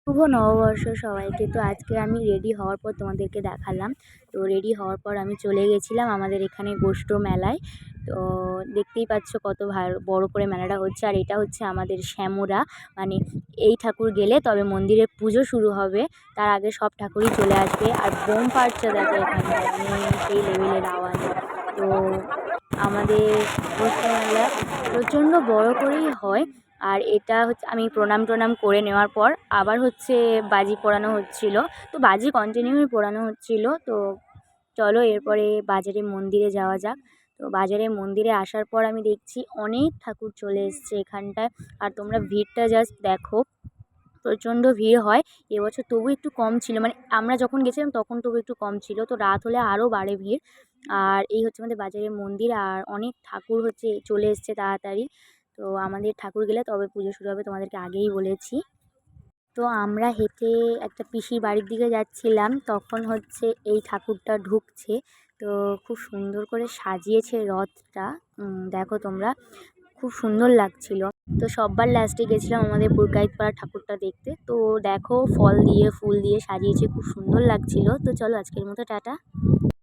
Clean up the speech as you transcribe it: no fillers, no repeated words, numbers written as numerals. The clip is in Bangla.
শুভ নববর্ষ সবাইকে। তো আজকে আমি রেডি হওয়ার পর তোমাদেরকে দেখালাম। তো রেডি হওয়ার পর আমি চলে গেছিলাম আমাদের এখানে গোষ্ঠ মেলায়। তো দেখতেই পাচ্ছ কত বড় করে মেলাটা হচ্ছে। আর এটা হচ্ছে আমাদের শ্যামরা, মানে এই ঠাকুর গেলে তবে মন্দিরে পুজো শুরু হবে, তার আগে সব ঠাকুরই চলে আসবে। আর বোম ফাটছে দেখো এখানটায়, মানে সেই লেভেলের আওয়াজ। তো আমাদের গোষ্ঠ মেলা প্রচণ্ড বড় করেই হয়। আর এটা হচ্ছে আমি প্রণাম করে নেওয়ার পর আবার হচ্ছে বাজি পোড়ানো হচ্ছিল। তো বাজি কন্টিনিউই পোড়ানো হচ্ছিল। তো চলো এরপরে বাজারে মন্দিরে যাওয়া যাক। তো বাজারে মন্দিরে আসার পর আমি দেখছি অনেক ঠাকুর চলে এসছে এখানটায়। আর তোমরা ভিড়টা জাস্ট দেখো, প্রচণ্ড ভিড় হয় এবছর, তবু একটু কম ছিল, মানে আমরা যখন গেছিলাম তখন তবু একটু কম ছিল। তো রাত হলে আরও বাড়ে ভিড়। আর এই হচ্ছে আমাদের বাজারের মন্দির, আর অনেক ঠাকুর হচ্ছে চলে এসছে তাড়াতাড়ি। তো আমাদের ঠাকুর গেলে তবে পুজো শুরু হবে, তোমাদেরকে আগেই বলেছি। তো আমরা হেঁটে একটা পিসির বাড়ির দিকে যাচ্ছিলাম, তখন হচ্ছে এই ঠাকুরটা ঢুকছে। তো খুব সুন্দর করে সাজিয়েছে রথটা, দেখো তোমরা, খুব সুন্দর লাগছিল। তো সববার লাস্টে গেছিলাম আমাদের পুরকাইতপাড়া ঠাকুরটা দেখতে। তো দেখো ফল দিয়ে ফুল দিয়ে সাজিয়েছে, খুব সুন্দর লাগছিল। তো চলো আজকের মতো টাটা।